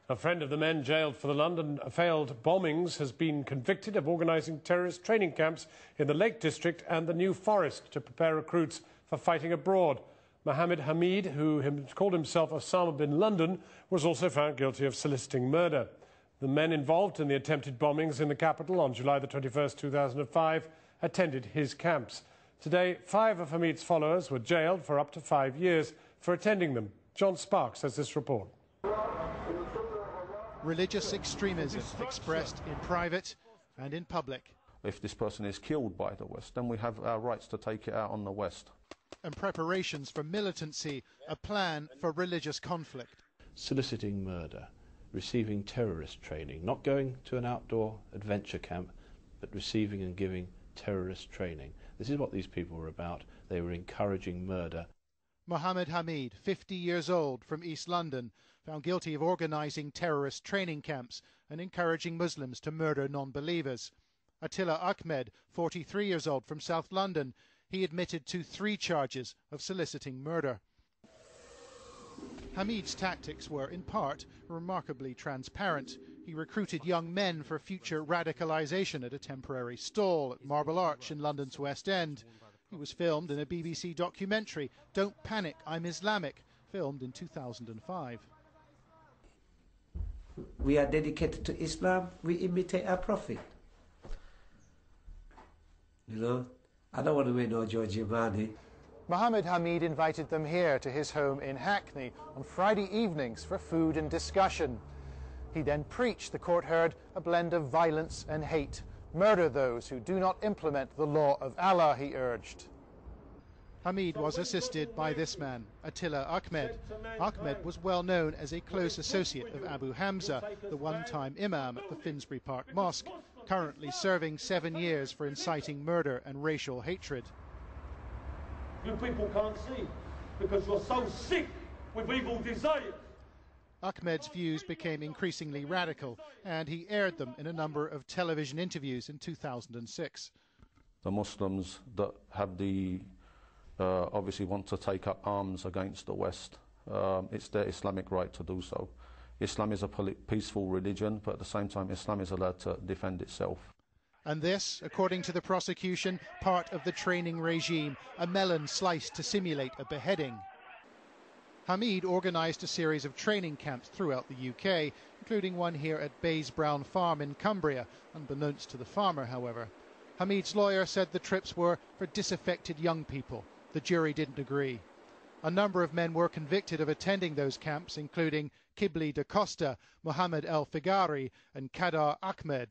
A friend of the men jailed for the London failed bombings has been convicted of organising terrorist training camps in the Lake District and the New Forest to prepare recruits for fighting abroad. Hamid, who called himself Osama bin Laden, was also found guilty of soliciting murder. The men involved in the attempted bombings in the capital on July the 21st, 2005, attended his camps. Today, 5 of Hamid's followers were jailed for up to 5 years for attending them. John Sparks has this report. Religious extremism expressed in private and in public. If this person is killed by the West, then we have our rights to take it out on the West. And preparations for militancy, a plan for religious conflict. Soliciting murder, receiving terrorist training, not going to an outdoor adventure camp, but receiving and giving terrorist training. This is what these people were about. They were encouraging murder. Mohammed Hamid, 50 years old, from East London, found guilty of organising terrorist training camps and encouraging Muslims to murder non-believers. Atilla Ahmet, 43 years old, from South London, he admitted to 3 charges of soliciting murder. Hamid's tactics were, in part, remarkably transparent. He recruited young men for future radicalisation at a temporary stall at Marble Arch in London's West End. He was filmed in a BBC documentary, Don't Panic, I'm Islamic, filmed in 2005. We are dedicated to Islam, we imitate our Prophet. You know, I don't want to be no George Imani. Mohammed Hamid invited them here to his home in Hackney on Friday evenings for food and discussion. He then preached, the court heard, a blend of violence and hate. Murder those who do not implement the law of Allah, he urged. Hamid was assisted by this man, Atilla Ahmet. Ahmet was well known as a close associate of Abu Hamza, the one-time imam at the Finsbury Park Mosque, currently serving 7 years for inciting murder and racial hatred. You people can't see because you're so sick with evil desires. Ahmed's views became increasingly radical, and he aired them in a number of television interviews in 2006. The Muslims that have the obviously want to take up arms against the West, it's their Islamic right to do so. Islam is a peaceful religion, but at the same time Islam is allowed to defend itself. And this, according to the prosecution, part of the training regime, a melon sliced to simulate a beheading. Hamid organised a series of training camps throughout the UK, including one here at Bays Brown Farm in Cumbria, unbeknownst to the farmer, however. Hamid's lawyer said the trips were for disaffected young people. The jury didn't agree. A number of men were convicted of attending those camps, including Kibli da Costa, Mohammed El Figari and Kadar Ahmed.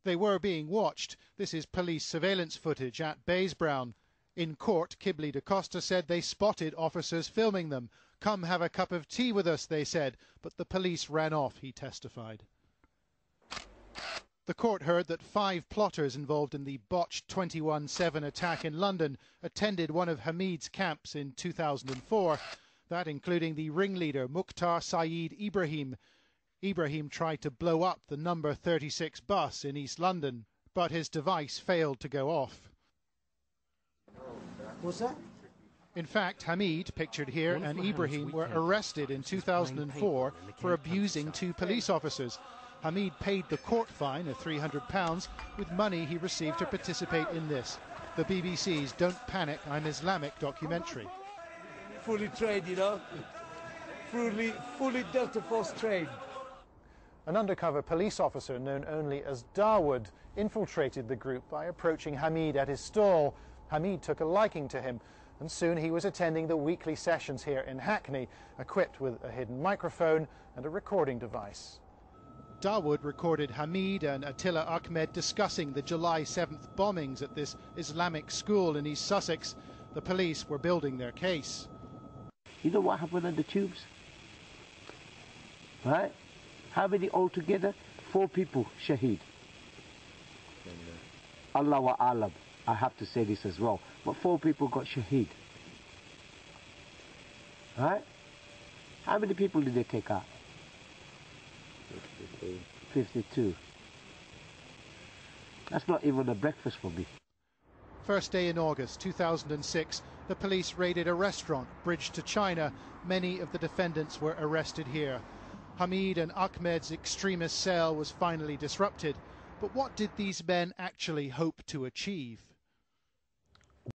They were being watched. This is police surveillance footage at Bays Brown. In court, Kibli da Costa said they spotted officers filming them. Come have a cup of tea with us, they said, but the police ran off, he testified. The court heard that 5 plotters involved in the botched 21/7 attack in London attended one of Hamid's camps in 2004, that including the ringleader Mukhtar Saeed Ibrahim. Ibrahim tried to blow up the number 36 bus in East London, but his device failed to go off. What's that? In fact, Hamid, pictured here, and Ibrahim were arrested in 2004 for abusing 2 police officers. Hamid paid the court fine of £300 with money he received to participate in this, the BBC's Don't Panic, I'm Islamic documentary. Fully trained, you know. Fully Delta Force trained. An undercover police officer known only as Dawood infiltrated the group by approaching Hamid at his stall. Hamid took a liking to him, and soon he was attending the weekly sessions here in Hackney, equipped with a hidden microphone and a recording device. Dawood recorded Hamid and Atilla Ahmet discussing the July 7th bombings at this Islamic school in East Sussex. The police were building their case. You know what happened on the tubes? Right? How many altogether? 4 people shaheed. Allah wa alam. I have to say this as well. But 4 people got shaheed. Right? How many people did they take out? 52. That's not even a breakfast for me. First day in August 2006, the police raided a restaurant bridged to China. Many of the defendants were arrested here. Hamid and Ahmed's extremist cell was finally disrupted. But what did these men actually hope to achieve?